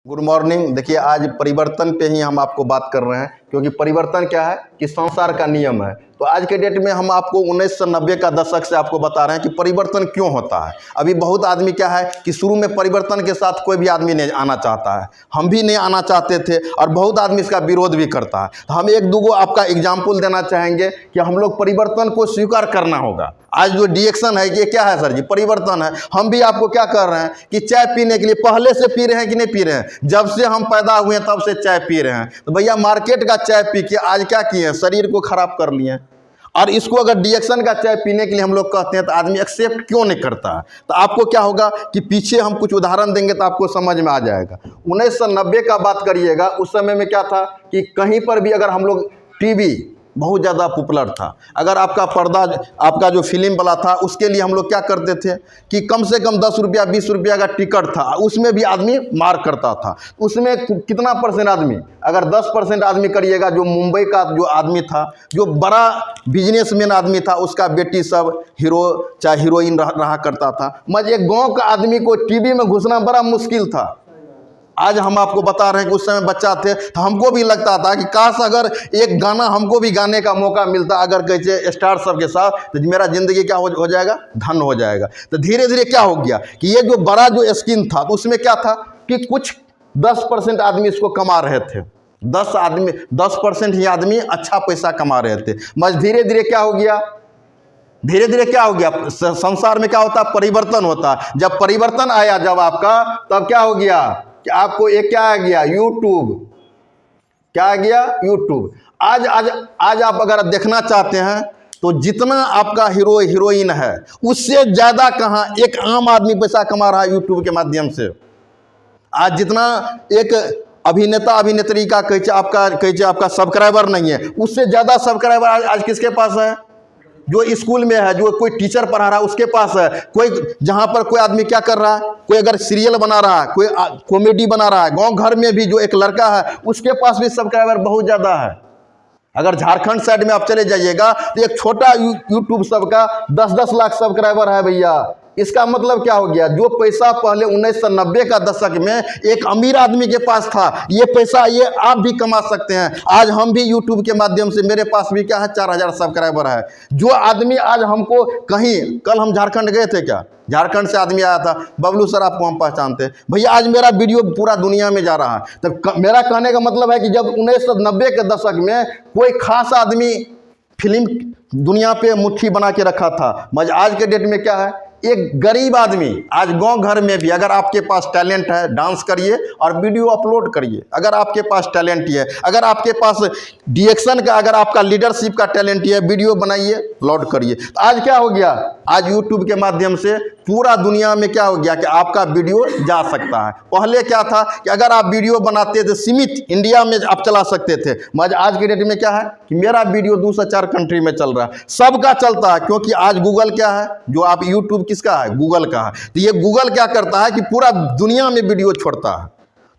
Good morning. देखिए, आज परिवर्तन पे ही हम आपको बात कर रहे हैं, क्योंकि परिवर्तन क्या है कि संसार का नियम है। तो आज के डेट में हम आपको 1990 का दशक से आपको बता रहे हैं कि परिवर्तन क्यों होता है। अभी बहुत आदमी क्या है कि शुरू में परिवर्तन के साथ कोई भी आदमी नहीं आना चाहता है, हम भी नहीं आना चाहते थे और बहुत आदमी इसका विरोध भी करता है। तो हम एक दो आपका एग्जाम्पल देना चाहेंगे कि हम लोग परिवर्तन को स्वीकार करना होगा। आज जो डिएक्शन है ये क्या है सर जी? परिवर्तन है। हम भी आपको क्या कर रहे हैं कि चाय पीने के लिए पहले से पी रहे हैं कि नहीं पी रहे हैं? जब से हम पैदा हुए हैं तब से चाय पी रहे हैं। तो भैया मार्केट का चाय पी के आज क्या किए हैं? शरीर को खराब कर लिए। और इसको अगर डिएक्शन का चाय पीने के लिए हम लोग कहते हैं तो आदमी एक्सेप्ट क्यों नहीं करता है? तो आपको क्या होगा कि पीछे हम कुछ उदाहरण देंगे तो आपको समझ में आ जाएगा। 1990 का बात करिएगा, उस समय में क्या था कि कहीं पर भी अगर हम लोग टीवी बहुत ज़्यादा पॉपुलर था। अगर आपका पर्दा आपका जो फिल्म वाला था उसके लिए हम लोग क्या करते थे कि कम से कम 10 रुपया 20 रुपया का टिकट था, उसमें भी आदमी मार करता था। उसमें कितना परसेंट आदमी, अगर 10% आदमी करिएगा, जो मुंबई का जो आदमी था, जो बड़ा बिजनेसमैन आदमी था, उसका बेटी सब हीरो चाहे हीरोइन रहा करता था। मगर एक गाँव का आदमी को टीवी में घुसना बड़ा मुश्किल था। आज हम आपको बता रहे हैं कि उस समय बच्चा थे तो हमको भी लगता था कि काश अगर एक गाना हमको भी गाने का मौका मिलता, अगर कैसे स्टार सब के साथ, तो मेरा ज़िंदगी क्या हो जाएगा? धन हो जाएगा। तो धीरे धीरे क्या हो गया कि ये जो बड़ा जो स्क्रीन था तो उसमें क्या था कि कुछ 10% आदमी इसको कमा रहे थे। 10% ही आदमी अच्छा पैसा कमा रहे थे। मगर धीरे धीरे क्या हो गया? धीरे धीरे क्या हो गया? संसार में क्या होता है? परिवर्तन होता है। जब परिवर्तन आया जब आपका, तब क्या हो गया कि आपको एक क्या आ गया? यूट्यूब। क्या आ गया? यूट्यूब। आज आप अगर देखना चाहते हैं तो जितना आपका हीरो हीरोइन है उससे ज़्यादा कहाँ एक आम आदमी पैसा कमा रहा है यूट्यूब के माध्यम से। आज जितना एक अभिनेता अभिनेत्री का कहे आपका सब्सक्राइबर नहीं है, उससे ज़्यादा सब्सक्राइबर आज किसके पास है? जो स्कूल में है, जो कोई टीचर पढ़ा रहा है उसके पास है। कोई जहाँ पर कोई आदमी क्या कर रहा है, कोई अगर सीरियल बना रहा है, कोई कॉमेडी बना रहा है, गांव घर में भी जो एक लड़का है उसके पास भी सब्सक्राइबर बहुत ज़्यादा है। अगर झारखंड साइड में आप चले जाइएगा तो एक छोटा यूट्यूब सबका 10-10 लाख सब्सक्राइबर है भैया। इसका मतलब क्या हो गया? जो पैसा पहले 1990 का दशक में एक अमीर आदमी के पास था, ये पैसा ये आप भी कमा सकते हैं। आज हम भी यूट्यूब के माध्यम से, मेरे पास भी क्या है, 4000 सब्सक्राइबर है। जो आदमी आज हमको कहीं, कल हम झारखंड गए थे, क्या झारखंड से आदमी आया था, बबलू सर आपको हम पहचानते हैं भैया, आज मेरा वीडियो पूरा दुनिया में जा रहा है। तो मेरा कहने का मतलब है कि जब 1990 के दशक में कोई खास आदमी फिल्म दुनिया पे मुट्ठी बना के रखा था, मगर आज के डेट में क्या है, एक गरीब आदमी आज गांव घर में भी, अगर आपके पास टैलेंट है, डांस करिए और वीडियो अपलोड करिए। अगर आपके पास टैलेंट है, अगर आपके पास डिएक्शन का, अगर आपका लीडरशिप का टैलेंट है, वीडियो बनाइए, अपलोड करिए। तो आज क्या हो गया? आज यूट्यूब के माध्यम से पूरा दुनिया में क्या हो गया कि आपका वीडियो जा सकता है। पहले क्या था कि अगर आप वीडियो बनाते थे सीमित इंडिया में आप चला सकते थे, मगर आज के डेट में क्या है कि मेरा वीडियो 2 से 4 कंट्री में चल रहा है, सबका चलता है। क्योंकि आज गूगल क्या है, जो आप यूट्यूब किसका है? गूगल का है। तो ये गूगल क्या करता है कि पूरा दुनिया में वीडियो छोड़ता है।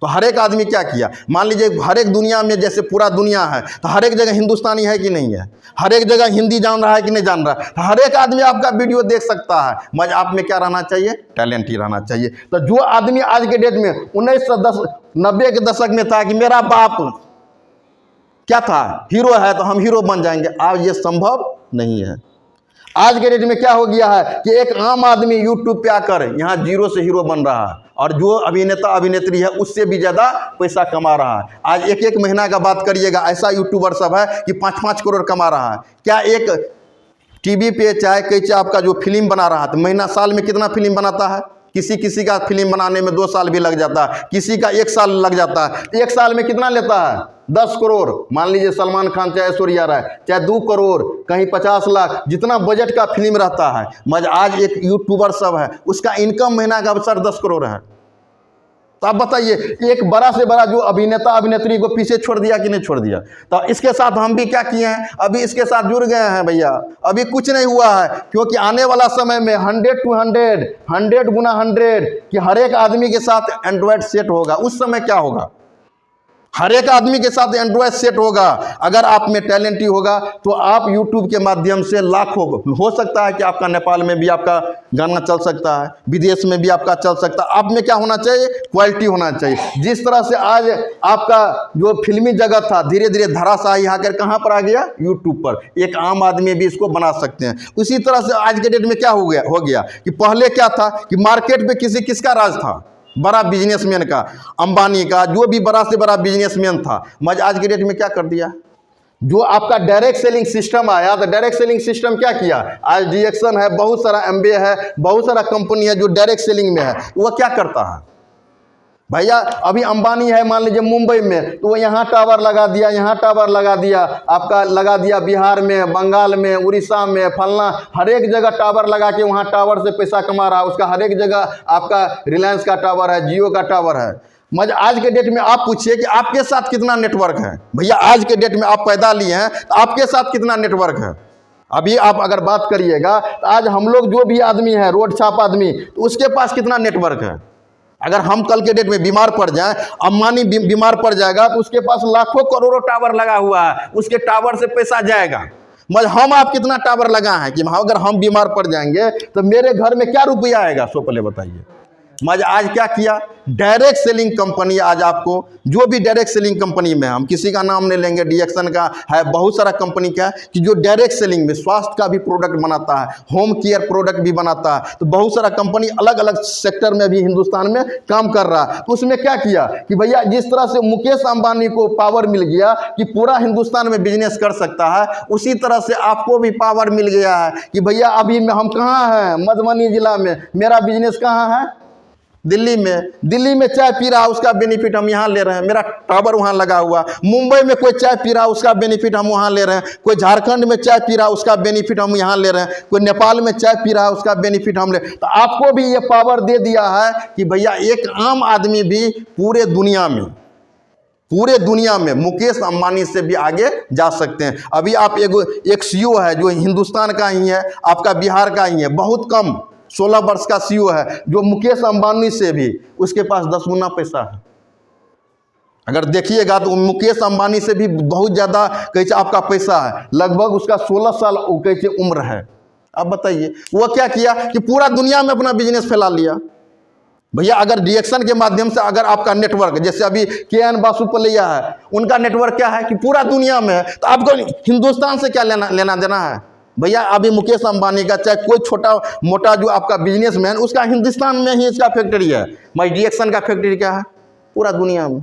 तो हर एक आदमी क्या किया, मान लीजिए हर एक दुनिया में, जैसे पूरा दुनिया है तो हर एक जगह हिंदुस्तानी है कि नहीं है, हर एक जगह हिंदी जान रहा है कि नहीं जान रहा है, तो हर एक आदमी आपका वीडियो देख सकता है। मगर आप में क्या रहना चाहिए? टैलेंट ही रहना चाहिए। तो जो आदमी आज के डेट में 1990 के दशक में था कि मेरा बाप क्या था, हीरो है तो हम हीरो बन जाएंगे, आज ये संभव नहीं है। आज के डेट में क्या हो गया है कि एक आम आदमी यूट्यूब पे आकर यहाँ जीरो से हीरो बन रहा है, और जो अभिनेता अभिनेत्री है उससे भी ज़्यादा पैसा कमा रहा है। आज एक महीना का बात करिएगा, ऐसा यूट्यूबर सब है कि 5-5 करोड़ कमा रहा है। क्या एक टीवी पे चाहे कैसे आपका जो फिल्म बना रहा है, तो महीना साल में कितना फिल्म बनाता है? किसी का फिल्म बनाने में 2 साल भी लग जाता है, किसी का 1 साल लग जाता है। 1 साल में कितना लेता है? 10 करोड़। मान लीजिए सलमान खान चाहे ऐश्वर्या राय चाहे 2 करोड़, कहीं 50 लाख, जितना बजट का फिल्म रहता है। मगर आज एक यूट्यूबर सब है, उसका इनकम महीना का अवसर 10 करोड़ है। तो आप बताइए, एक बड़ा से बड़ा जो अभिनेता अभिनेत्री को पीछे छोड़ दिया कि नहीं छोड़ दिया? तो इसके साथ हम भी क्या किए हैं, अभी इसके साथ जुड़ गए हैं भैया। अभी कुछ नहीं हुआ है, क्योंकि आने वाला समय में 100 to 100, 100 गुना 100 कि हर एक आदमी के साथ एंड्रॉयड सेट होगा। उस समय क्या होगा? हर एक आदमी के साथ एंड्रॉयड सेट होगा। अगर आप में टैलेंट ही होगा तो आप यूट्यूब के माध्यम से लाखों, हो सकता है कि आपका नेपाल में भी आपका गाना चल सकता है, विदेश में भी आपका चल सकता है। आप में क्या होना चाहिए? क्वालिटी होना चाहिए। जिस तरह से आज आपका जो फिल्मी जगत था धीरे धीरे धराशायी आकर कहाँ पर आ गया? यूट्यूब पर। एक आम आदमी भी इसको बना सकते हैं। उसी तरह से आज के डेट में क्या हो गया कि पहले क्या था कि मार्केट में किसका राज था? बड़ा बिजनेसमैन का, अंबानी का, जो भी बड़ा से बड़ा बिजनेसमैन था। मगर आज के डेट में क्या कर दिया? जो आपका डायरेक्ट सेलिंग सिस्टम आया, तो डायरेक्ट सेलिंग सिस्टम क्या किया? आज डीएक्सन है, बहुत सारा एमबे है, बहुत सारा कंपनी है जो डायरेक्ट सेलिंग में है। वो क्या करता है भैया? अभी अंबानी है मान लीजिए मुंबई में, तो वो यहाँ टावर लगा दिया, यहाँ टावर लगा दिया, आपका लगा दिया बिहार में, बंगाल में, उड़ीसा में, फलना, हर एक जगह टावर लगा के वहाँ टावर से पैसा कमा रहा है। उसका हर एक जगह आपका रिलायंस का टावर है, जियो का टावर है। मगर आज के डेट में आप पूछिए कि आपके साथ कितना नेटवर्क है? भैया आज के डेट में आप पैदा लिए हैं तो आपके साथ कितना नेटवर्क है? अभी आप अगर बात करिएगा तो आज हम लोग जो भी आदमी है, रोड छाप आदमी, तो उसके पास कितना नेटवर्क है? अगर हम कल के डेट में बीमार पड़ जाएं, अंबानी बीमार पड़ जाएगा तो उसके पास लाखों करोड़ों टावर लगा हुआ है, उसके टावर से पैसा जाएगा। मगर हम आप कितना टावर लगा है कि अगर हम बीमार पड़ जाएंगे तो मेरे घर में क्या रुपया आएगा? सो पहले बताइए। मगर आज क्या किया? डायरेक्ट सेलिंग कंपनी, आज आपको जो भी डायरेक्ट सेलिंग कंपनी में, हम किसी का नाम नहीं लेंगे, डीएक्सन का है, बहुत सारा कंपनी का है कि जो डायरेक्ट सेलिंग में स्वास्थ्य का भी प्रोडक्ट बनाता है, होम केयर प्रोडक्ट भी बनाता है। तो बहुत सारा कंपनी अलग अलग सेक्टर में भी हिंदुस्तान में काम कर रहा है। तो उसमें क्या किया कि भैया जिस तरह से मुकेश अंबानी को पावर मिल गया कि पूरा हिंदुस्तान में बिजनेस कर सकता है, उसी तरह से आपको भी पावर मिल गया है कि भैया अभी हम कहाँ हैं? मधुबनी जिला में। मेरा बिजनेस कहाँ है? दिल्ली में। दिल्ली में चाय पी रहा, उसका बेनिफिट हम यहाँ ले रहे हैं, मेरा टावर वहाँ लगा हुआ। मुंबई में कोई चाय पी रहा, उसका बेनिफिट हम वहाँ ले रहे हैं। कोई झारखंड में चाय पी रहा, उसका बेनिफिट हम यहाँ ले रहे हैं। कोई नेपाल में चाय पी रहा, उसका बेनिफिट हम ले। तो आपको भी ये पावर दे दिया है कि भैया एक आम आदमी भी पूरे दुनिया में मुकेश अंबानी से भी आगे जा सकते हैं। अभी आप एक सीईओ है जो हिंदुस्तान का ही है, आपका बिहार का ही है, बहुत कम 16 वर्ष का सीईओ है, जो मुकेश अंबानी से भी उसके पास 10 गुना पैसा है। अगर देखिएगा तो मुकेश अंबानी से भी बहुत ज़्यादा कैसे आपका पैसा है, लगभग उसका 16 साल कैसे उम्र है। अब बताइए वो क्या किया कि पूरा दुनिया में अपना बिजनेस फैला लिया। भैया अगर डीएक्सन के माध्यम से अगर आपका नेटवर्क, जैसे अभी के.एन. बासुपलिया है, उनका नेटवर्क क्या है कि पूरा दुनिया में है, तो आपको हिंदुस्तान से क्या लेना देना है? भैया अभी मुकेश अंबानी का चाहे कोई छोटा मोटा जो आपका बिजनेसमैन, उसका हिंदुस्तान में ही इसका फैक्ट्री है। मगर डीएक्सन का फैक्ट्री क्या है? पूरा दुनिया में।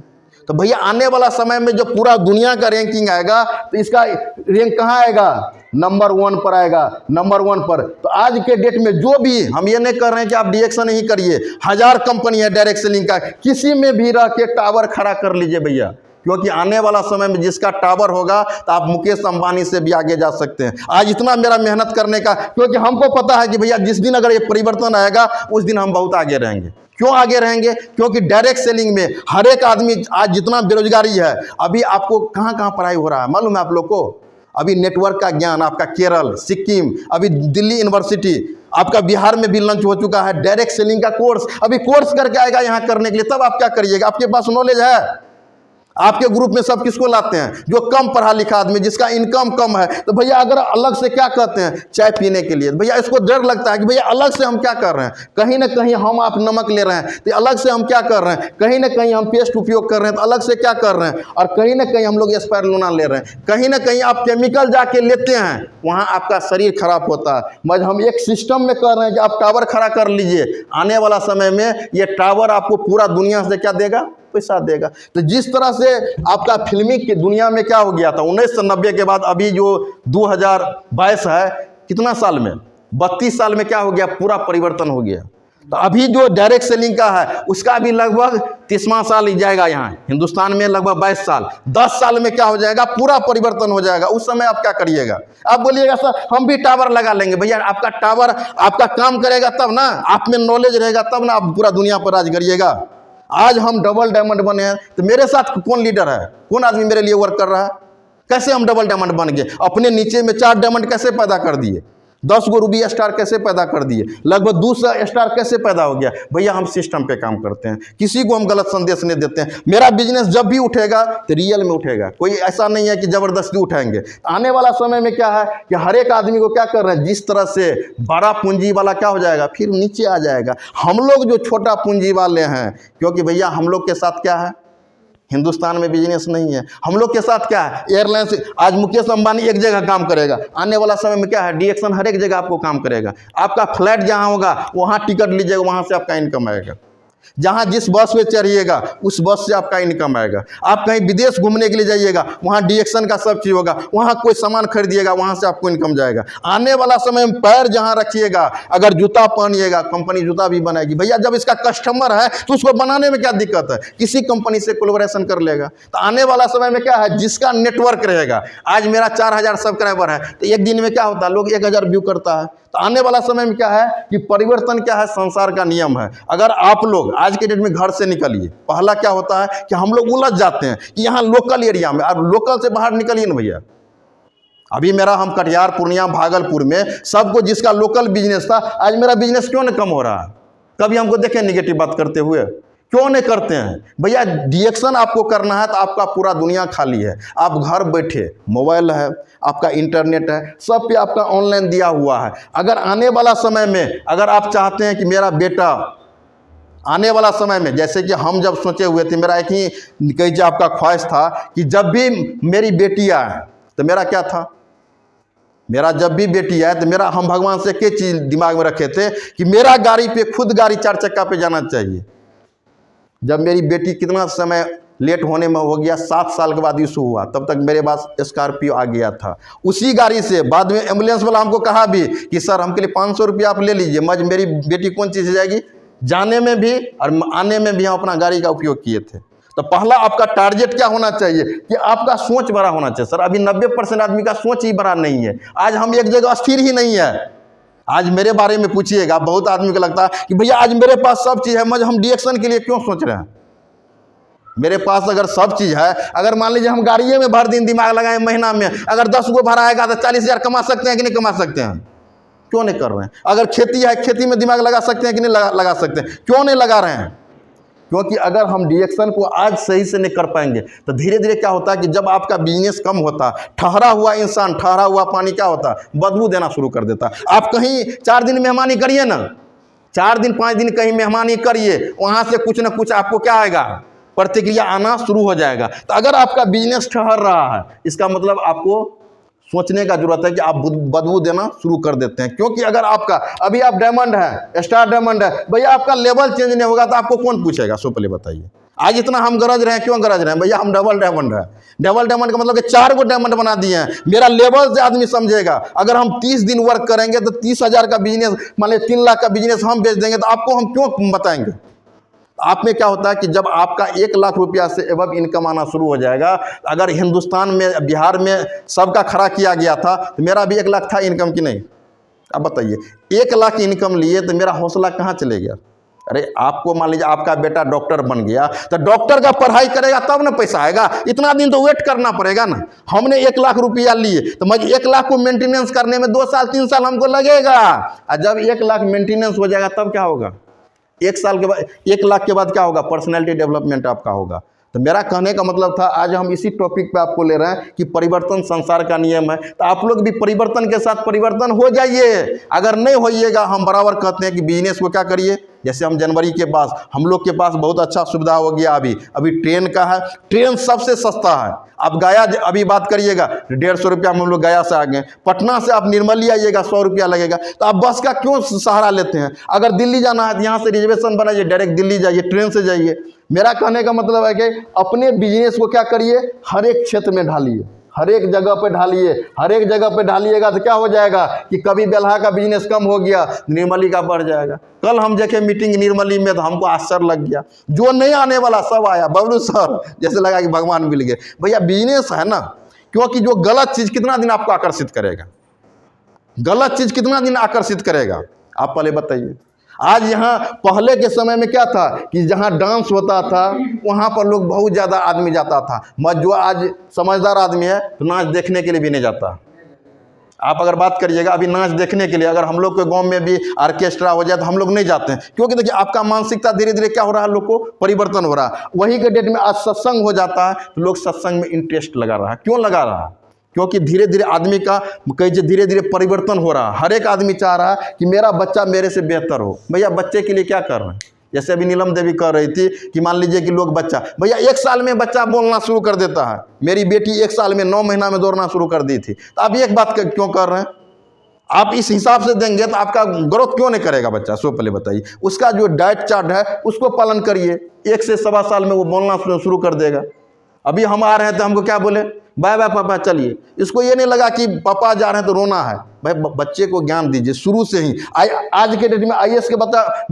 तो भैया आने वाला समय में जब पूरा दुनिया का रैंकिंग आएगा तो इसका रैंक कहाँ आएगा? नंबर 1 पर आएगा, नंबर 1 पर। तो आज के डेट में जो भी, हम ये नहीं कर रहे हैं कि आप डीएक्सन ही करिए, 1000 कंपनी है डायरेक्ट सेलिंग का, किसी में भी रह के टावर खड़ा कर लीजिए भैया, क्योंकि आने वाला समय में जिसका टावर होगा तो आप मुकेश अंबानी से भी आगे जा सकते हैं। आज इतना मेरा मेहनत करने का, क्योंकि हमको पता है कि भैया जिस दिन अगर ये परिवर्तन आएगा उस दिन हम बहुत आगे रहेंगे। क्यों आगे रहेंगे? क्योंकि डायरेक्ट सेलिंग में हर एक आदमी, आज जितना बेरोजगारी है, अभी आपको कहाँ कहाँ पढ़ाई हो रहा है मालूम है आप लोग को? अभी नेटवर्क का ज्ञान आपका केरल, सिक्किम, अभी दिल्ली यूनिवर्सिटी, आपका बिहार में भी लॉन्च हो चुका है डायरेक्ट सेलिंग का कोर्स। अभी कोर्स करके आएगा यहाँ करने के लिए, तब आप क्या करिएगा? आपके पास नॉलेज है? आपके ग्रुप में सब किसको लाते हैं? जो कम पढ़ा लिखा आदमी, जिसका इनकम कम है। तो भैया अगर अलग से क्या कहते हैं? चाय पीने के लिए, भैया इसको डर लगता है कि भैया अलग से हम क्या कर रहे हैं? कहीं ना कहीं हम आप नमक ले रहे हैं तो अलग से हम क्या कर रहे हैं? कहीं ना कहीं हम पेस्ट उपयोग कर रहे हैं तो अलग से क्या कर रहे हैं? और कहीं ना कहीं हम लोग स्पाइरुलिना ले रहे हैं, कहीं ना कहीं आप केमिकल जाके लेते हैं, वहाँ आपका शरीर खराब होता है। मगर हम एक सिस्टम में कर रहे हैं कि आप टावर खड़ा कर लीजिए, आने वाला समय में ये टावर आपको पूरा दुनिया से क्या देगा? पैसा देगा। तो जिस तरह से आपका फिल्मी की दुनिया में क्या हो गया था 1990 के बाद, अभी जो 2022 है, कितना साल में? 32 साल में क्या हो गया? पूरा परिवर्तन हो गया। तो अभी जो डायरेक्ट सेलिंग का है उसका भी लगभग 30वां साल ही जाएगा यहाँ हिंदुस्तान में, लगभग 22 साल। 10 साल में क्या हो जाएगा? पूरा परिवर्तन हो जाएगा। उस समय आप क्या करिएगा? आप बोलिएगा सर हम भी टावर लगा लेंगे। भैया आपका टावर आपका काम करेगा तब ना, आप में नॉलेज रहेगा तब ना आप पूरा दुनिया पर राज करिएगा। आज हम डबल डायमंड बने हैं तो मेरे साथ कौन लीडर है? कौन आदमी मेरे लिए वर्क कर रहा है? कैसे हम डबल डायमंड बन गए? अपने नीचे में 4 डायमंड कैसे पैदा कर दिए? 10 गो रूबी स्टार कैसे पैदा कर दिए, लगभग 200 स्टार कैसे पैदा हो गया। भैया हम सिस्टम पे काम करते हैं, किसी को हम गलत संदेश नहीं देते हैं। मेरा बिजनेस जब भी उठेगा तो रियल में उठेगा, कोई ऐसा नहीं है कि ज़बरदस्ती उठाएंगे। आने वाला समय में क्या है कि हर एक आदमी को क्या कर रहे हैं, जिस तरह से बड़ा पूंजी वाला क्या हो जाएगा फिर नीचे आ जाएगा। हम लोग जो छोटा पूंजी वाले हैं, क्योंकि भैया हम लोग के साथ क्या है, हिंदुस्तान में बिजनेस नहीं है। हम लोग के साथ क्या है, एयरलाइंस। आज मुकेश अंबानी एक जगह काम करेगा, आने वाला समय में क्या है, डीएक्शन हर एक जगह आपको काम करेगा। आपका फ्लैट जहां होगा वहां टिकट लीजिएगा, वहां से आपका इनकम आएगा। जहां जिस बस में चढ़िएगा उस बस से आपका इनकम आएगा। आप कहीं विदेश घूमने के लिए जाइएगा, वहां डीएक्शन का सब चीज होगा। वहां कोई सामान खरीदिएगा, वहां से आपको इनकम जाएगा। आने वाला समय में पैर जहां रखिएगा, अगर जूता पहनिएगा, कंपनी जूता भी बनाएगी। भैया जब इसका कस्टमर है तो उसको बनाने में क्या दिक्कत है, किसी कंपनी से कोलैबोरेशन कर लेगा। तो आने वाला समय में क्या है, जिसका नेटवर्क रहेगा, आज मेरा 4000 सब्सक्राइबर है तो एक दिन में क्या होता है, लोग 1000 व्यू करता है। तो आने वाला समय में क्या है कि परिवर्तन क्या है, संसार का नियम है। अगर आप लोग आज के डेट में घर से निकलिए, पहला क्या होता है कि हम लोग उलझ जाते हैं कि यहाँ लोकल एरिया में, अब लोकल से बाहर निकलिए ना भैया। अभी मेरा हम कटिहार, पूर्णिया, भागलपुर में सबको जिसका लोकल बिजनेस था, आज मेरा बिजनेस क्यों नहीं कम हो रहा है। कभी हमको देखें निगेटिव बात करते हुए, क्यों नहीं करते हैं भैया। डीएक्शन आपको करना है तो आपका पूरा दुनिया खाली है। आप घर बैठे, मोबाइल है, आपका इंटरनेट है, सब पे आपका ऑनलाइन दिया हुआ है। अगर आने वाला समय में अगर आप चाहते हैं कि मेरा बेटा आने वाला समय में, जैसे कि हम जब सोचे हुए थे, मेरा एक ही कहीं आपका ख्वाहिश था कि जब भी मेरी बेटी आए तो मेरा क्या था, मेरा जब भी बेटी आए तो मेरा, हम भगवान से क्या चीज़ दिमाग में रखे थे कि मेरा गाड़ी पे, खुद गाड़ी 4 चक्का पे जाना चाहिए। जब मेरी बेटी कितना समय लेट होने में हो गया, 7 साल के बाद इशू हुआ, तब तक मेरे पास स्कॉर्पियो आ गया था। उसी गाड़ी से बाद में एम्बुलेंस वाला हमको कहा भी कि सर हमके लिए 500 रुपया आप ले लीजिए। मज मेरी बेटी कौन चीज़ से जाएगी, जाने में भी और आने में भी हम अपना गाड़ी का उपयोग किए थे। तो पहला आपका टारगेट क्या होना चाहिए कि आपका सोच बड़ा होना चाहिए। सर अभी 90% आदमी का सोच ही बड़ा नहीं है। आज हम एक जगह स्थिर ही नहीं है। आज मेरे बारे में पूछिएगा, बहुत आदमी को लगता है कि भैया आज मेरे पास सब चीज़ है, मज हम डीएक्शन के लिए क्यों सोच रहे हैं। मेरे पास अगर सब चीज़ है, अगर मान लीजिए हम गाड़िए में भर दिन दिमाग लगाएं, महीना में अगर 10 गो भरा आएगा तो 40,000 कमा सकते हैं कि नहीं कमा सकते हैं, क्यों नहीं कर रहे हैं। अगर खेती है, खेती में दिमाग लगा सकते हैं कि नहीं लगा सकते हैं, क्यों नहीं लगा रहे हैं। क्योंकि अगर हम डीएक्शन को आज सही से नहीं कर पाएंगे तो धीरे धीरे क्या होता है कि जब आपका बिजनेस कम होता, ठहरा हुआ इंसान, ठहरा हुआ पानी क्या होता, बदबू देना शुरू कर देता। आप कहीं 4 दिन मेहमानी करिए ना, 4 दिन 5 दिन कहीं मेहमानी करिए, वहाँ से कुछ ना कुछ आपको क्या आएगा, प्रतिक्रिया आना शुरू हो जाएगा। तो अगर आपका बिजनेस ठहर रहा है, इसका मतलब आपको सोचने का जरूरत है कि आप बदबू देना शुरू कर देते हैं। क्योंकि अगर आपका अभी आप डायमंड है, स्टार डायमंड है, भैया आपका लेवल चेंज नहीं होगा तो आपको कौन पूछेगा। सो पहले बताइए, आज इतना हम गरज रहे हैं, क्यों गरज रहे हैं भैया, हम डबल डायमंड है। डबल डायमंड का मतलब कि 4 गो डायमंड बना दिए हैं। मेरा लेवल से आदमी समझेगा। अगर हम 30 दिन वर्क करेंगे तो 30,000 का बिजनेस, मान लीजिए 3 लाख का बिजनेस हम बेच देंगे, तो आपको हम क्यों बताएंगे। आप में क्या होता है कि जब आपका 1 लाख रुपया से एवं इनकम आना शुरू हो जाएगा, अगर हिंदुस्तान में, बिहार में सबका खड़ा किया गया था तो मेरा भी 1 लाख था इनकम कि नहीं। अब बताइए, 1 लाख इनकम लिए तो मेरा हौसला कहाँ चले गया। अरे आपको मान लीजिए आपका बेटा डॉक्टर बन गया तो डॉक्टर का पढ़ाई करेगा तब ना पैसा आएगा, इतना दिन तो वेट करना पड़ेगा ना। हमने 1 लाख रुपया लिए तो मैं 1 लाख को मेंटेनेंस करने में 2 साल 3 साल हमको लगेगा। और जब 1 लाख मेंटेनेंस हो जाएगा तब क्या होगा, 1 साल के बाद, 1 लाख के बाद क्या होगा, पर्सनैलिटी डेवलपमेंट आपका होगा। तो मेरा कहने का मतलब था, आज हम इसी टॉपिक पे आपको ले रहे हैं कि परिवर्तन संसार का नियम है। तो आप लोग भी परिवर्तन के साथ परिवर्तन हो जाइए। अगर नहीं होइएगा, हम बराबर कहते हैं कि बिजनेस को क्या करिए। जैसे हम जनवरी के पास, हम लोग के पास बहुत अच्छा सुविधा हो गया। अभी ट्रेन का है, ट्रेन सबसे सस्ता है। आप गया अभी बात करिएगा 150 रुपया में हम लोग गया से आ गए। पटना से आप निर्मली आइएगा 100 रुपया लगेगा। तो आप बस का क्यों सहारा लेते हैं। अगर दिल्ली जाना है तो यहाँ से रिजर्वेशन बनाइए, डायरेक्ट दिल्ली जाइए, ट्रेन से जाइए। मेरा कहने का मतलब है कि अपने बिजनेस को क्या करिए, हर एक क्षेत्र में ढालिए, हर एक जगह पे ढालिए। हर एक जगह पे ढालिएगा तो क्या हो जाएगा कि कभी बेल्हा का बिजनेस कम हो गया, निर्मली का बढ़ जाएगा। कल हम देखे मीटिंग निर्मली में तो हमको आश्चर्य लग गया, जो नहीं आने वाला सब आया। बबलू सर जैसे लगा कि भगवान मिल गए। भैया बिजनेस है ना, क्योंकि जो गलत चीज़ कितना दिन आपको आकर्षित करेगा, गलत चीज़ कितना दिन आकर्षित करेगा, आप पहले बताइए। आज यहाँ पहले के समय में क्या था कि जहाँ डांस होता था वहाँ पर लोग बहुत ज़्यादा आदमी जाता था। मगर जो आज समझदार आदमी है तो नाच देखने के लिए भी नहीं जाता। आप अगर बात करिएगा अभी नाच देखने के लिए, अगर हम लोग के गांव में भी ऑर्केस्ट्रा हो जाए तो हम लोग नहीं जाते हैं, क्योंकि देखिए आपका मानसिकता धीरे धीरे क्या हो रहा है, लोग को परिवर्तन हो रहा है। वही के डेट में आज सत्संग हो जाता है तो लोग सत्संग में इंटरेस्ट लगा रहा है। क्यों लगा रहा है? क्योंकि धीरे धीरे आदमी का कहीं धीरे धीरे परिवर्तन हो रहा है। हर एक आदमी चाह रहा है कि मेरा बच्चा मेरे से बेहतर हो। भैया बच्चे के लिए क्या कर रहे हैं? जैसे अभी नीलम देवी कह रही थी कि मान लीजिए कि लोग बच्चा, भैया 1 साल में बच्चा बोलना शुरू कर देता है। मेरी बेटी 1 साल में 9 महीना में दौड़ना शुरू कर दी थी। तो आप एक बात क्यों कर रहे हैं? आप इस हिसाब से देंगे तो आपका ग्रोथ क्यों नहीं करेगा बच्चा? सो पहले बताइए। उसका जो डाइट चार्ट है उसको पालन करिए, 1 से 1.25 साल में वो बोलना शुरू कर देगा। अभी हम आ रहे हैं तो हमको क्या बोले, बाय बाय पापा चलिए। इसको ये नहीं लगा कि पापा जा रहे हैं तो रोना है। भाई बच्चे को ज्ञान दीजिए शुरू से ही। आज के डेट में आईएएस के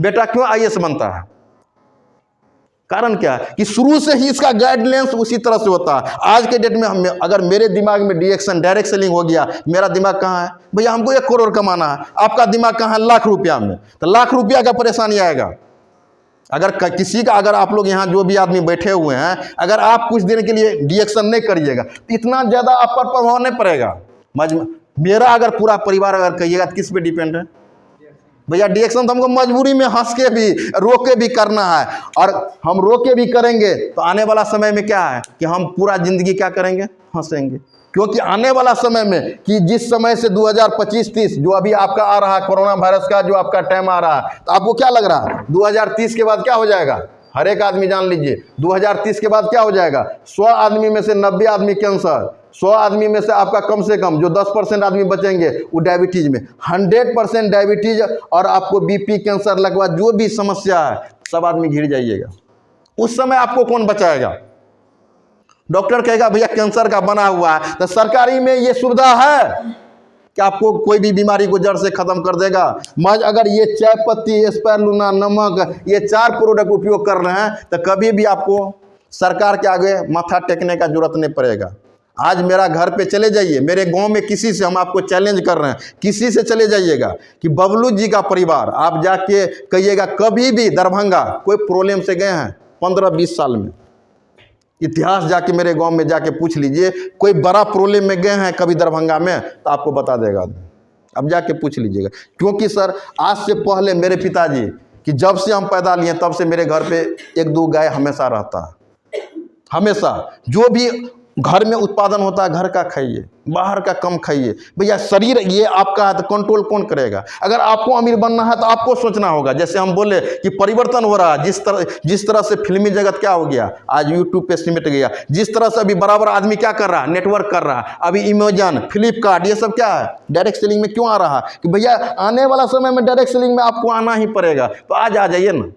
बेटा क्यों आईएएस बनता है? कारण क्या है कि शुरू से ही इसका गाइडलाइंस उसी तरह से होता है। आज के डेट में हम अगर मेरे दिमाग में डिएक्शन डायरेक्ट सेलिंग हो गया, मेरा दिमाग कहाँ है? भैया हमको 1 करोड़ कमाना है। आपका दिमाग कहाँ है? लाख रुपया में। तो लाख रुपया का परेशानी आएगा। अगर किसी का, अगर आप लोग यहाँ जो भी आदमी बैठे हुए हैं, अगर आप कुछ दिन के लिए डिएक्शन नहीं करिएगा तो इतना ज़्यादा आप पर प्रभाव नहीं पड़ेगा। मेरा अगर पूरा परिवार अगर कहिएगा तो किस पे डिपेंड है? भैया डिएक्शन तो हमको मजबूरी में हंस के भी रोक के भी करना है, और हम रोक के भी करेंगे तो आने वाला समय में क्या है कि हम पूरा जिंदगी क्या करेंगे? हंसेंगे। क्योंकि आने वाला समय में कि जिस समय से 2025-30 जो अभी आपका आ रहा है, कोरोना वायरस का जो आपका टाइम आ रहा है, तो आपको क्या लग रहा है 2030 के बाद क्या हो जाएगा? हर एक आदमी जान लीजिए 2030 के बाद क्या हो जाएगा? 100 आदमी में से 90 आदमी कैंसर, 100 आदमी में से आपका कम से कम जो 10% आदमी बचेंगे वो डायबिटीज में, 100% डायबिटीज और आपको बीपी कैंसर लगवा जो भी समस्या है सब आदमी घिर जाइएगा। उस समय आपको कौन बचाएगा? डॉक्टर कहेगा भैया कैंसर का बना हुआ है, तो सरकारी में ये सुविधा है कि आपको कोई भी बीमारी को जड़ से खत्म कर देगा। अगर ये चाय पत्ती, स्पाइरुलिना, नमक, ये 4 प्रोडक्ट उपयोग कर रहे हैं तो कभी भी आपको सरकार के आगे माथा टेकने का जरूरत नहीं पड़ेगा। आज मेरा घर पे चले जाइए, मेरे गांव में किसी से, हम आपको चैलेंज कर रहे हैं, किसी से चले जाइएगा कि बबलू जी का परिवार, आप जाके कहिएगा कभी भी दरभंगा कोई प्रॉब्लम से गए हैं 15-20 साल में? इतिहास जाके मेरे गांव में जाके पूछ लीजिए, कोई बड़ा प्रॉब्लम में गए हैं कभी दरभंगा में तो आपको बता देगा। अब जाके पूछ लीजिएगा। क्योंकि सर आज से पहले मेरे पिताजी कि जब से हम पैदा लिए तब से मेरे घर पे 1-2 गाय हमेशा रहता है। हमेशा जो भी घर में उत्पादन होता है घर का खाइए, बाहर का कम खाइए। भैया शरीर ये आपका है तो कंट्रोल कौन करेगा? अगर आपको अमीर बनना है तो आपको सोचना होगा। जैसे हम बोले कि परिवर्तन हो रहा है, जिस तरह से फिल्मी जगत क्या हो गया, आज यूट्यूब पे सिमट गया। जिस तरह से अभी बराबर आदमी क्या कर रहा है, नेटवर्क कर रहा है। अभी अमेजन, फ्लिपकार्ट, ये सब क्या है, डायरेक्ट सेलिंग में क्यों आ रहा है? कि भैया आने वाला समय में डायरेक्ट सेलिंग में आपको आना ही पड़ेगा। तो आज आ जाइए ना।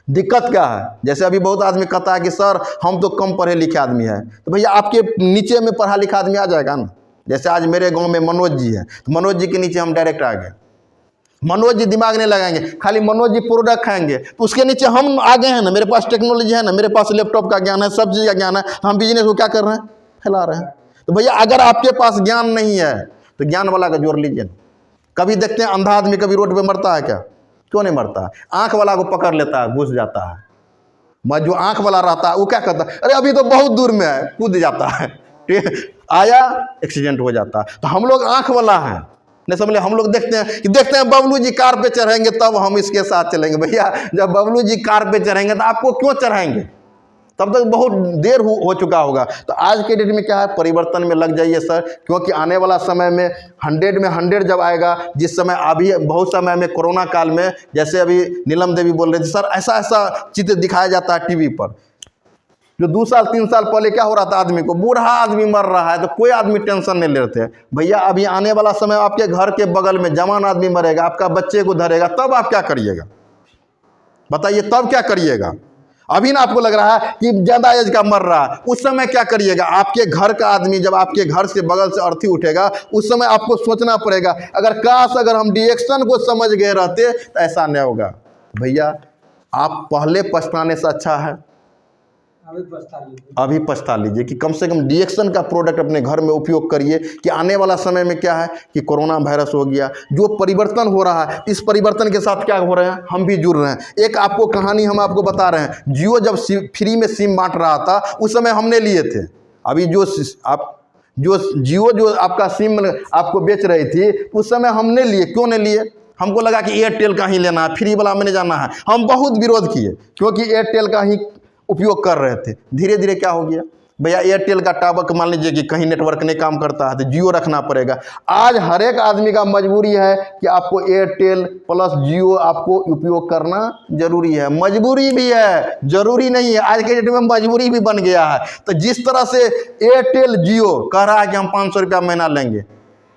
दिक्कत क्या है? जैसे अभी बहुत आदमी कहता है कि सर हम तो कम पढ़े लिखे आदमी है, तो भैया आपके नीचे में पढ़ा लिखा आदमी आ जाएगा ना। जैसे आज मेरे गांव में मनोज जी है, तो मनोज जी के नीचे हम डायरेक्ट आ गए। मनोज जी दिमाग नहीं लगाएंगे, खाली मनोज जी प्रोडक्ट खाएंगे, तो उसके नीचे हम आ गए हैं ना। मेरे पास टेक्नोलॉजी है ना, मेरे पास लैपटॉप का ज्ञान है, सब चीज़ का ज्ञान है, हम बिजनेस को क्या कर रहे हैं, फैला रहे हैं। तो भैया अगर आपके पास ज्ञान नहीं है तो ज्ञान वाला का जोड़ लीजिए। कभी देखते हैं अंधा आदमी कभी रोड पर मरता है क्या? क्यों नहीं मरता? आंख वाला को पकड़ लेता है, घुस जाता है। मैं जो आंख वाला रहता है वो क्या करता है, अरे अभी तो बहुत दूर में है, कूद जाता है, आया एक्सीडेंट हो जाता है। तो हम लोग आंख वाला हैं, नहीं समझे? हम लोग देखते हैं बबलू जी कार पे चढ़ेंगे तब हम इसके साथ चलेंगे। भैया जब बबलू जी कार पे चढ़ेंगे तो आपको क्यों चढ़ाएंगे? तब तक बहुत देर हो चुका होगा। तो आज के डेट में क्या है, परिवर्तन में लग जाइए सर। क्योंकि आने वाला समय में 100 में 100 जब आएगा, जिस समय अभी बहुत समय में कोरोना काल में, जैसे अभी नीलम देवी बोल रही थी सर, ऐसा ऐसा चित्र दिखाया जाता है टीवी पर, जो 2 साल 3 साल पहले क्या हो रहा था, आदमी को, बूढ़ा आदमी मर रहा है तो कोई आदमी टेंशन नहीं लेते। भैया अभी आने वाला समय आपके घर के बगल में जवान आदमी मरेगा, आपका बच्चे को धरेगा, तब आप क्या करिएगा? बताइए तब क्या करिएगा? अभी ना आपको लग रहा है कि ज़्यादा एज का मर रहा है, उस समय क्या करिएगा? आपके घर का आदमी जब आपके घर से बगल से अर्थी उठेगा, उस समय आपको सोचना पड़ेगा, अगर हम डिएक्शन को समझ गए रहते तो ऐसा नहीं होगा। भैया आप पहले पछताने से अच्छा है अभी पछता लीजिए कि कम से कम डिएक्शन का प्रोडक्ट अपने घर में उपयोग करिए। कि आने वाला समय में क्या है कि कोरोना वायरस हो गया, जो परिवर्तन हो रहा है, इस परिवर्तन के साथ क्या हो रहे हैं, हम भी जुड़ रहे हैं। एक आपको कहानी हम आपको बता रहे हैं, जियो जब फ्री में सिम बांट रहा था उस समय हमने लिए थे। अभी जो आप जो जियो जो आपका सिम आपको बेच रही थी उस समय हमने लिए, क्यों नहीं लिए? हमको लगा कि एयरटेल का ही लेना है, फ्री वाला में नहीं जाना है। हम बहुत विरोध किए क्योंकि एयरटेल का ही उपयोग कर रहे थे। धीरे धीरे क्या हो गया भैया, एयरटेल का टावर मान लीजिए कि कहीं नेटवर्क नहीं काम करता है तो जियो रखना पड़ेगा। आज हर एक आदमी का मजबूरी है कि आपको एयरटेल प्लस जियो आपको उपयोग करना जरूरी है। मजबूरी भी है, जरूरी नहीं है। आज के डेट में मजबूरी भी बन गया है। तो जिस तरह से एयरटेल जियो कह रहा है कि हम 500 रुपया महीना लेंगे,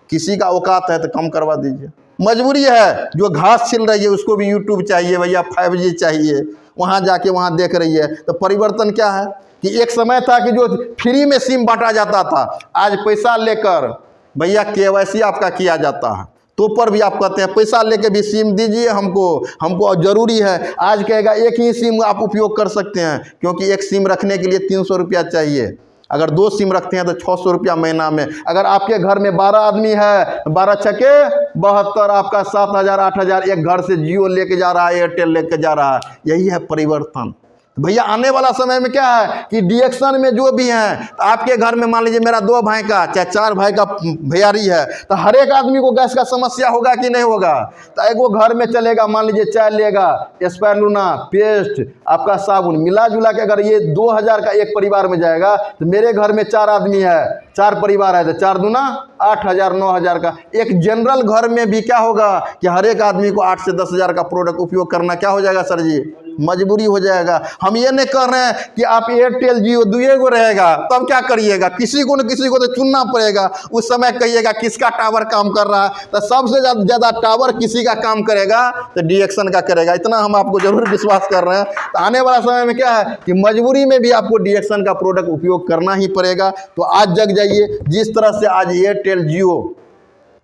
किसी का औकात है तो कम करवा दीजिए। मजबूरी है, जो घास छिल रही है उसको भी यूट्यूब चाहिए भैया, 5G चाहिए, वहाँ जाके वहाँ देख रही है। तो परिवर्तन क्या है कि एक समय था कि जो फ्री में सिम बांटा जाता था, आज पैसा लेकर भैया KYC आपका किया जाता है, तो पर भी आप कहते हैं पैसा लेके भी सिम दीजिए हमको जरूरी है। आज कहेगा एक ही सिम आप उपयोग कर सकते हैं, क्योंकि एक सिम रखने के लिए 300 रुपया चाहिए। अगर 2 सिम रखते हैं तो 600 रुपया महीना में। अगर आपके घर में 12 आदमी है, 12 छके 72, आपका 7,000 8,000 एक घर से जियो लेके जा रहा है, एयरटेल लेके जा रहा है। यही है परिवर्तन। भैया आने वाला समय में क्या है कि डिएक्शन में जो भी हैं, तो आपके घर में मान लीजिए मेरा 2 भाई का चाहे 4 भाई का भैयारी है, तो हर एक आदमी को गैस का समस्या होगा कि नहीं होगा? तो एक वो घर में चलेगा, मान लीजिए चाय लेगा, स्पैरुलिना, पेस्ट, आपका साबुन, मिला जुला के अगर ये 2000 का एक परिवार में जाएगा, तो मेरे घर में 4 आदमी है, 4 परिवार है, तो 4 दूना 8,000 9,000 का। एक जनरल घर में भी क्या होगा कि हर एक आदमी को 8 से 10,000 का प्रोडक्ट उपयोग करना क्या हो जाएगा सर जी? मजबूरी हो जाएगा। हम ये नहीं कह रहे हैं कि आप एयरटेल जियो दुए को रहेगा तब क्या करिएगा, किसी को न किसी को तो चुनना पड़ेगा। उस समय कहिएगा किसका टावर काम कर रहा है, तो सबसे ज़्यादा टावर किसी का काम करेगा तो डिएक्शन का करेगा। इतना हम आपको जरूर विश्वास कर रहे हैं। तो आने वाला समय में क्या है कि मजबूरी में भी आपको डिएक्शन का प्रोडक्ट उपयोग करना ही पड़ेगा। तो आज जग जाइए, जिस तरह से आज एयरटेल जियो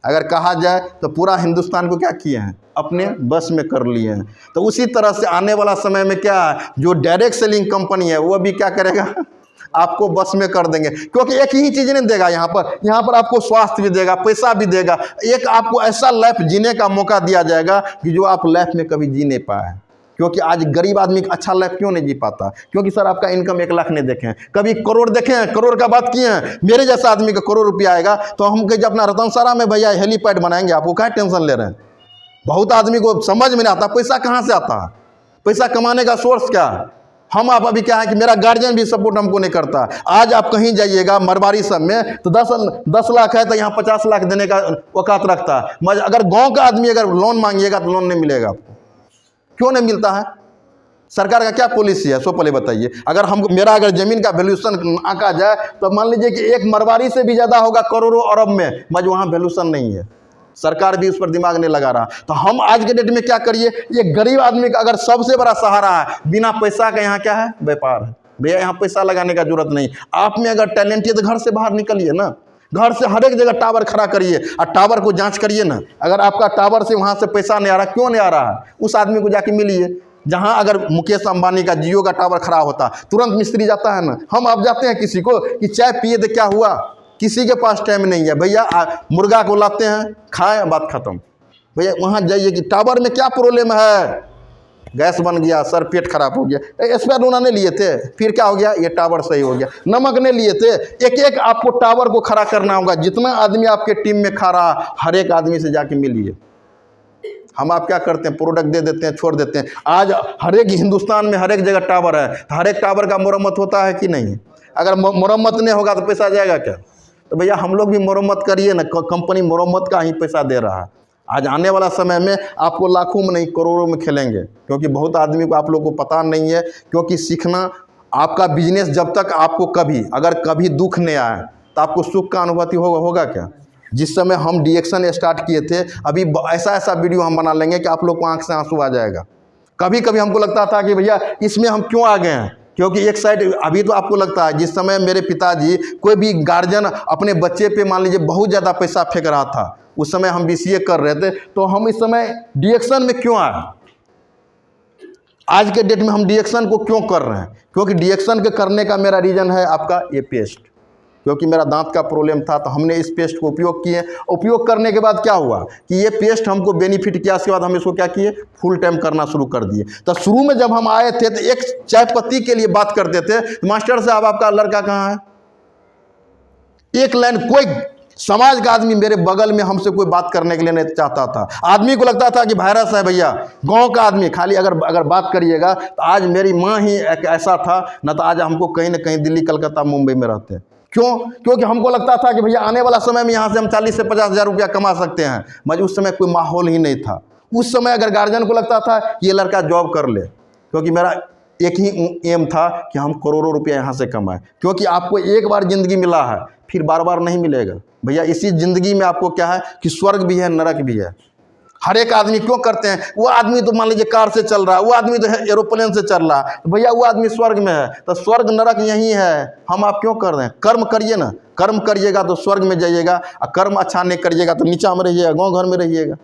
अगर कहा जाए तो पूरा हिंदुस्तान को क्या किए हैं, अपने बस में कर लिए हैं। तो उसी तरह से आने वाला समय में क्या है, जो डायरेक्ट सेलिंग कंपनी है वो भी क्या करेगा, आपको बस में कर देंगे। क्योंकि एक ही चीज़ नहीं देगा, यहाँ पर आपको स्वास्थ्य भी देगा, पैसा भी देगा। एक आपको ऐसा लाइफ जीने का मौका दिया जाएगा कि जो आप लाइफ में कभी जी नहीं पाए। क्योंकि आज गरीब आदमी अच्छा लाइफ क्यों नहीं जी पाता? क्योंकि सर आपका इनकम 1 लाख नहीं देखे हैं, कभी करोड़ देखे हैं, करोड़ का बात किए हैं। मेरे जैसा आदमी का करोड़ रुपया आएगा तो हम कहीं अपना रतनसारा में भैया हेलीपैड बनाएंगे, आपको क्या टेंशन ले रहे हैं? बहुत आदमी को समझ में नहीं आता पैसा कहाँ से आता है, पैसा कमाने का सोर्स क्या है। हम आप अभी क्या है कि मेरा गार्जियन भी सपोर्ट हमको नहीं करता। आज आप कहीं जाइएगा मरवाड़ी सब में तो 10 लाख है तो यहाँ 50 लाख देने का औकात रखता है। अगर गाँव का आदमी अगर लोन मांगिएगा तो लोन नहीं मिलेगा आपको। क्यों नहीं मिलता है? सरकार का क्या पॉलिसी है सो पहले बताइए। अगर मेरा ज़मीन का वैल्यूएशन आंका जाए तो मान लीजिए कि एक मरवाड़ी से भी ज़्यादा होगा करोड़ों अरब में, मगर वहाँ वैल्यूएशन नहीं है। सरकार भी उस पर दिमाग नहीं लगा रहा। तो हम आज के डेट में क्या करिए, ये गरीब आदमी का अगर सबसे बड़ा सहारा है, बिना पैसा का यहाँ क्या है, व्यापार है। भैया यहाँ पैसा लगाने का जरूरत नहीं। आप में अगर टैलेंट है तो घर से बाहर निकलिए ना, घर से हर एक जगह टावर खड़ा करिए और टावर को जांच करिए ना। अगर आपका टावर से वहाँ से पैसा नहीं आ रहा, क्यों नहीं आ रहा है, उस आदमी को जाके मिलिए। जहाँ अगर मुकेश अंबानी का जियो का टावर खड़ा होता तुरंत मिस्त्री जाता है ना। हम आप जाते हैं किसी को कि चाय पिए तो क्या हुआ, किसी के पास टाइम नहीं है भैया, मुर्गा को लाते हैं खाएं बात खत्म। भैया वहाँ जाइए कि टावर में क्या प्रॉब्लम है, गैस बन गया सर, पेट खराब हो गया, स्पैरुलिना नहीं लिए थे, फिर क्या हो गया, ये टावर सही हो गया। नमक नहीं लिए थे, एक एक आपको टावर को खड़ा करना होगा। जितना आदमी आपके टीम में खा रहा, हर एक आदमी से जाके मिलिए। हम आप क्या करते हैं, प्रोडक्ट दे देते हैं, छोड़ देते हैं। आज हर एक हिंदुस्तान में हर एक जगह टावर है, तो हर एक टावर का मरम्मत होता है कि नहीं? अगर मरम्मत नहीं होगा तो पैसा जाएगा क्या? तो भैया हम लोग भी मरम्मत करिए ना, कंपनी मरम्मत का ही पैसा दे रहा है। आज आने वाला समय में आपको लाखों में नहीं करोड़ों में खेलेंगे, क्योंकि बहुत आदमी को आप लोग को पता नहीं है। क्योंकि सीखना आपका बिजनेस, जब तक आपको कभी दुख नहीं आए तो आपको सुख का अनुभूति होगा क्या? जिस समय हम डिएक्शन स्टार्ट किए थे, अभी ऐसा वीडियो हम बना लेंगे कि आप लोग को आंख से आंसू आ जाएगा। कभी कभी हमको लगता था कि भैया इसमें हम क्यों आ गए हैं, क्योंकि एक साइड अभी तो आपको लगता है, जिस समय मेरे पिताजी कोई भी गार्जियन अपने बच्चे पे मान लीजिए बहुत ज़्यादा पैसा फेंक रहा था, उस समय हम BCA कर रहे थे, तो हम इस समय डिएक्शन में क्यों आए? आज के डेट में हम डिएक्शन को क्यों कर रहे हैं? क्योंकि डिएक्शन के करने का मेरा रीज़न है आपका ये पेस्ट। क्योंकि मेरा दांत का प्रॉब्लम था तो हमने इस पेस्ट को उपयोग किए। उपयोग करने के बाद क्या हुआ कि ये पेस्ट हमको बेनिफिट किया। उसके बाद हम इसको क्या किए, फुल टाइम करना शुरू कर दिए। तो शुरू में जब हम आए थे तो एक चाय पत्ती के लिए बात करते थे, मास्टर साहब आपका लड़का कहाँ है, एक लाइन कोई समाज का आदमी मेरे बगल में हमसे कोई बात करने के लिए नहीं चाहता था। आदमी को लगता था कि वायरस है भैया। गांव का आदमी खाली अगर बात करिएगा तो आज मेरी माँ ही एक ऐसा था, न तो आज हमको कहीं ना कहीं दिल्ली, कलकत्ता, मुंबई में रहते हैं। क्यों? क्योंकि हमको लगता था कि भैया आने वाला समय में यहाँ से हम 40 से 50 हज़ार रुपया कमा सकते हैं। मगर उस समय कोई माहौल ही नहीं था। उस समय अगर गार्जियन को लगता था ये लड़का जॉब कर ले, क्योंकि मेरा एक ही एम था कि हम करोड़ों रुपया यहाँ से कमाएं, क्योंकि आपको एक बार ज़िंदगी मिला है, फिर बार बार नहीं मिलेगा भैया। इसी ज़िंदगी में आपको क्या है कि स्वर्ग भी है, नरक भी है। हर एक आदमी क्यों करते हैं? वो आदमी तो मान लीजिए कार से चल रहा है, वो आदमी तो है एरोप्लेन से चल रहा है, तो भैया वो आदमी स्वर्ग में है। तो स्वर्ग नरक यही है। हम आप क्यों कर रहे हैं? कर्म करिए ना। कर्म करिएगा तो स्वर्ग में जाइएगा, और कर्म अच्छा नहीं करिएगा तो नीचा में रहिएगा, गाँव घर में रहिएगा।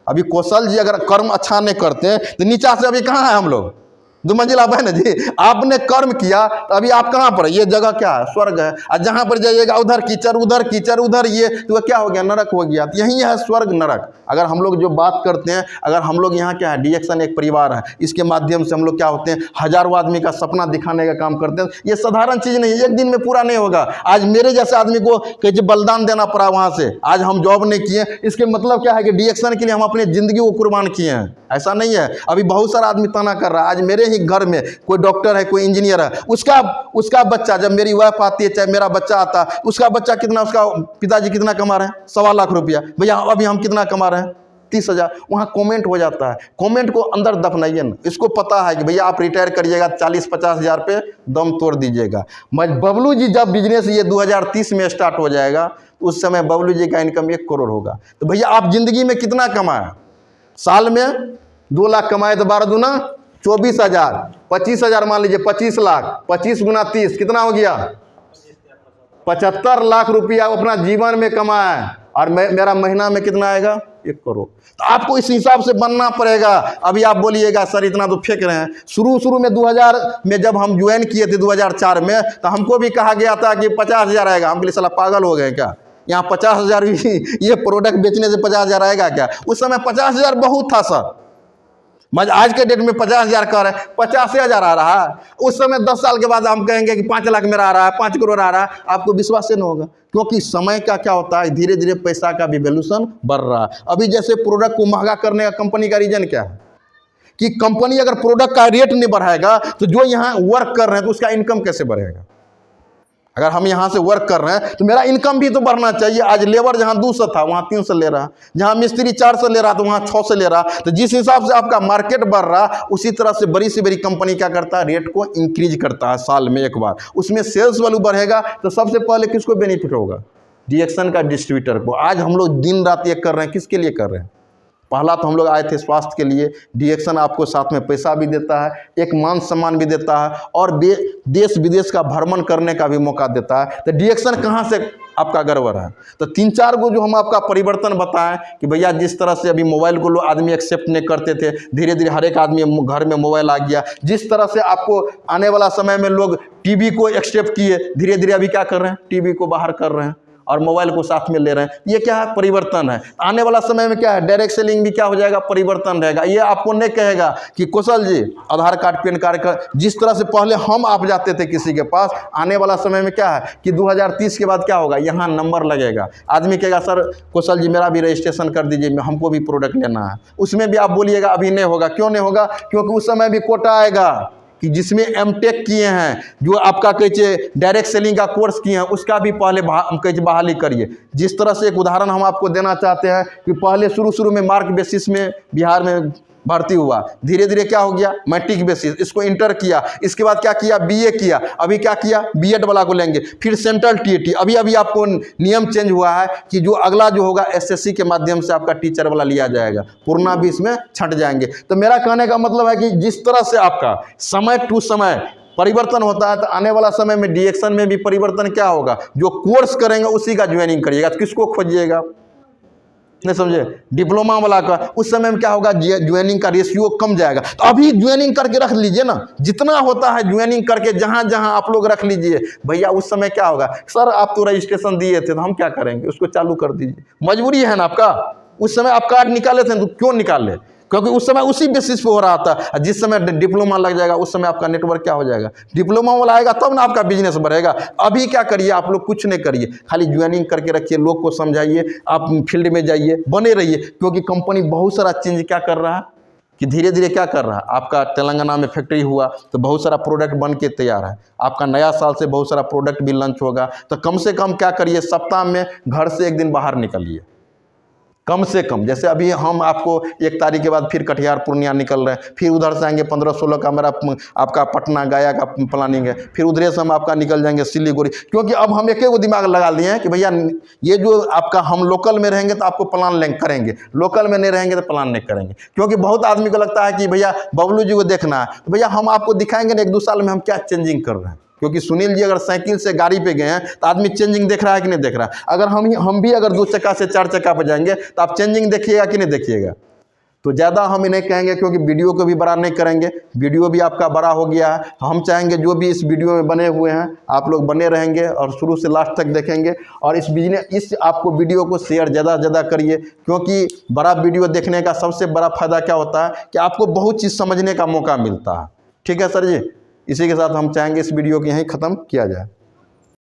अभी कौशल जी अगर कर्म अच्छा नहीं करते हैं तो नीचा से अभी कहाँ है हम लोग? 2 मंजिला है ना जी। आपने कर्म किया तो अभी आप कहाँ पर? ये जगह क्या है? स्वर्ग है। और जहाँ पर जाइएगा उधर कीचड़, उधर कीचड़, उधर ये, तो वह क्या हो गया? नरक हो गया। तो यही है स्वर्ग नरक। अगर हम लोग जो बात करते हैं, अगर हम लोग यहाँ क्या है, डीएक्शन एक परिवार है, इसके माध्यम से हम लोग क्या होते हैं, हजारों आदमी का सपना दिखाने का काम करते हैं। ये साधारण चीज़ नहीं, एक दिन में पूरा नहीं होगा। आज मेरे जैसे आदमी को कहीं बलिदान देना पड़ा वहाँ से, आज हम जॉब नहीं किए, इसके मतलब क्या है कि डीएक्शन के लिए हम अपनी ज़िंदगी को कुर्बान किए हैं। ऐसा नहीं है। अभी बहुत सारा आदमी ताना कर रहा है। आज मेरे ही घर में कोई डॉक्टर है, कोई इंजीनियर है, उसका बच्चा, जब मेरी वाइफ आती है, चाहे मेरा बच्चा आता है, उसका बच्चा कितना, उसका पिताजी कितना कमा रहे हैं? 1.25 लाख रुपया। भैया अभी हम कितना कमा रहे हैं? 30 हज़ार। वहाँ कमेंट हो जाता है। कमेंट को अंदर दफनाइए ना। इसको पता है कि भैया आप रिटायर करिएगा 40-50 हज़ार पे दम तोड़ दीजिएगा। बबलू जी जब बिजनेस ये 2030 में स्टार्ट हो जाएगा, उस समय बबलू जी का इनकम 1 करोड़ होगा। तो भैया आप जिंदगी में कितना कमाए? साल में 2 लाख कमाए तो 12 दूना 24 हज़ार, 25 हज़ार मान लीजिए, 25 लाख, 25 गुना 30 कितना हो गया? 75 लाख रुपया अपना जीवन में कमाए। और मेरा महीना में कितना आएगा? 1 करोड़। तो आपको इस हिसाब से बनना पड़ेगा। अभी आप बोलिएगा सर इतना तो फेंक रहे हैं। शुरू में 2000 में जब हम ज्वाइन किए थे 2004 में, तो हमको भी कहा गया था कि 50 हज़ार आएगा। हम बोले साला पागल हो गए क्या? यहाँ 50 हज़ार ये प्रोडक्ट बेचने से 50 हज़ार आएगा क्या? उस समय 50 हज़ार बहुत था सर। आज के डेट में 50 हज़ार कर रहे हैं, 50 हज़ार आ रहा है। उस समय 10 साल के बाद हम कहेंगे कि 5 लाख मेरा आ रहा है, 5 करोड़ आ रहा है, आपको विश्वास से नहीं होगा। क्योंकि समय का क्या होता है, धीरे धीरे पैसा का भी वैल्यूएशन बढ़ रहा है। अभी जैसे प्रोडक्ट को महंगा करने का कंपनी का रीजन क्या है कि कंपनी अगर प्रोडक्ट का रेट नहीं बढ़ाएगा तो जो यहाँ वर्क कर रहे हैं तो उसका इनकम कैसे बढ़ेगा? अगर हम यहाँ से वर्क कर रहे हैं तो मेरा इनकम भी तो बढ़ना चाहिए। आज लेबर जहाँ 200 था वहाँ 300 ले रहा, जहाँ मिस्त्री 400 ले रहा तो वहाँ 600 ले रहा। तो जिस हिसाब से आपका मार्केट बढ़ रहा, उसी तरह से बड़ी से बड़ी कंपनी क्या करता है, रेट को इंक्रीज करता है साल में एक बार। उसमें सेल्स वैल्यू बढ़ेगा तो सबसे पहले किसको बेनिफिट होगा? डीएक्शन का डिस्ट्रीब्यूटर को। आज हम लोग दिन रात ये कर रहे हैं, किसके लिए कर रहे हैं? पहला तो हम लोग आए थे स्वास्थ्य के लिए। डीएक्शन आपको साथ में पैसा भी देता है, एक मान सम्मान भी देता है, और देश विदेश का भ्रमण करने का भी मौका देता है। तो डीएक्शन कहाँ से आपका गड़बड़ है? तो 3-4 गो जो हम आपका परिवर्तन बताएं कि भैया जिस तरह से अभी मोबाइल को लोग आदमी एक्सेप्ट नहीं करते थे, धीरे धीरे हर एक आदमी घर में मोबाइल आ गया। जिस तरह से आपको आने वाला समय में लोग टीवी को एक्सेप्ट किए, धीरे धीरे अभी क्या कर रहे हैं, टीवी को बाहर कर रहे हैं और मोबाइल को साथ में ले रहे हैं। ये क्या है? परिवर्तन है। आने वाला समय में क्या है, डायरेक्ट सेलिंग भी क्या हो जाएगा, परिवर्तन रहेगा। ये आपको नहीं कहेगा कि कौशल जी आधार कार्ड, पैन कार्ड का जिस तरह से पहले हम आप जाते थे किसी के पास, आने वाला समय में क्या है कि 2030 के बाद क्या होगा, यहाँ नंबर लगेगा। आदमी कहेगा सर कौशल जी मेरा भी रजिस्ट्रेशन कर दीजिए, हमको भी प्रोडक्ट लेना है। उसमें भी आप बोलिएगा अभी नहीं होगा। क्यों नहीं होगा? क्योंकि उस समय भी कोटा आएगा कि जिसमें एमटेक किए हैं, जो आपका कहिए डायरेक्ट सेलिंग का कोर्स किए हैं, उसका भी पहले कहिए बहाली करिए। जिस तरह से एक उदाहरण हम आपको देना चाहते हैं कि पहले शुरू में मार्क बेसिस में बिहार में भर्ती हुआ, धीरे धीरे क्या हो गया, मैट्रिक बेसिस, इसको इंटर किया, इसके बाद क्या किया, बीए किया, अभी क्या किया, बीएड वाला को लेंगे, फिर सेंट्रल टीईटी। अभी आपको नियम चेंज हुआ है कि जो अगला जो होगा एसएससी के माध्यम से आपका टीचर वाला लिया जाएगा, पूर्णा भी इसमें छंट जाएंगे। तो मेरा कहने का मतलब है कि जिस तरह से आपका समय टू समय परिवर्तन होता है, तो आने वाला समय में डीएक्शन में भी परिवर्तन क्या होगा, जो कोर्स करेंगे उसी का ज्वाइनिंग करिएगा। तो किसको खोजिएगा, नहीं समझे? डिप्लोमा वाला का उस समय में क्या होगा, ज्वाइनिंग का रेशियो कम जाएगा। तो अभी ज्वाइनिंग करके रख लीजिए ना, जितना होता है ज्वाइनिंग करके जहां जहां आप लोग रख लीजिए। भैया उस समय क्या होगा, सर आप तो रजिस्ट्रेशन दिए थे तो हम क्या करेंगे, उसको चालू कर दीजिए। मजबूरी है ना आपका। उस समय आप कार्ड निकाले थे तो क्यों निकाले? क्योंकि उस समय उसी बेसिस पे हो रहा था। जिस समय डिप्लोमा लग जाएगा उस समय आपका नेटवर्क क्या हो जाएगा, डिप्लोमा वाला आएगा तब ना आपका बिजनेस बढ़ेगा। अभी क्या करिए, आप लोग कुछ नहीं करिए, खाली ज्वाइनिंग करके रखिए, लोग को समझाइए, आप फील्ड में जाइए, बने रहिए। क्योंकि कंपनी बहुत सारा चेंज क्या कर रहा है कि धीरे धीरे क्या कर रहा है, आपका तेलंगाना में फैक्ट्री हुआ तो बहुत सारा प्रोडक्ट बन के तैयार है, आपका नया साल से बहुत सारा प्रोडक्ट भी लॉन्च होगा। तो कम से कम क्या करिए, सप्ताह में घर से एक दिन बाहर निकलिए, कम से कम। जैसे अभी हम आपको 1 तारीख के बाद फिर कटिहार पूर्णिया निकल रहे हैं, फिर उधर से आएंगे 15-16 का मेरा आपका पटना गया का प्लानिंग है, फिर उधर से हम आपका निकल जाएंगे सिलीगुड़ी। क्योंकि अब हम एक दिमाग लगा लिए हैं कि भैया ये जो आपका हम लोकल में रहेंगे तो आपको प्लान करेंगे, लोकल में नहीं रहेंगे तो प्लान नहीं करेंगे। क्योंकि बहुत आदमी को लगता है कि भैया बबलू जी को देखना है, तो भैया हम आपको दिखाएंगे ना 1-2 साल में हम क्या चेंजिंग कर रहे हैं। क्योंकि सुनील जी अगर साइकिल से गाड़ी पे गए हैं तो आदमी चेंजिंग देख रहा है कि नहीं देख रहा है। अगर हम भी अगर 2 चक्का से 4 चक्का पर जाएंगे तो आप चेंजिंग देखिएगा कि नहीं देखिएगा। तो ज़्यादा हम इन्हें कहेंगे, क्योंकि वीडियो को भी बड़ा नहीं करेंगे, वीडियो भी आपका बड़ा हो गया है। तो हम चाहेंगे जो भी इस वीडियो में बने हुए हैं आप लोग बने रहेंगे और शुरू से लास्ट तक देखेंगे। और इस आपको वीडियो को शेयर ज़्यादा से ज़्यादा करिए, क्योंकि बड़ा वीडियो देखने का सबसे बड़ा फ़ायदा क्या होता है कि आपको बहुत चीज़ समझने का मौका मिलता है। ठीक है सर जी, इसी के साथ हम चाहेंगे इस वीडियो को यहीं ख़त्म किया जाए।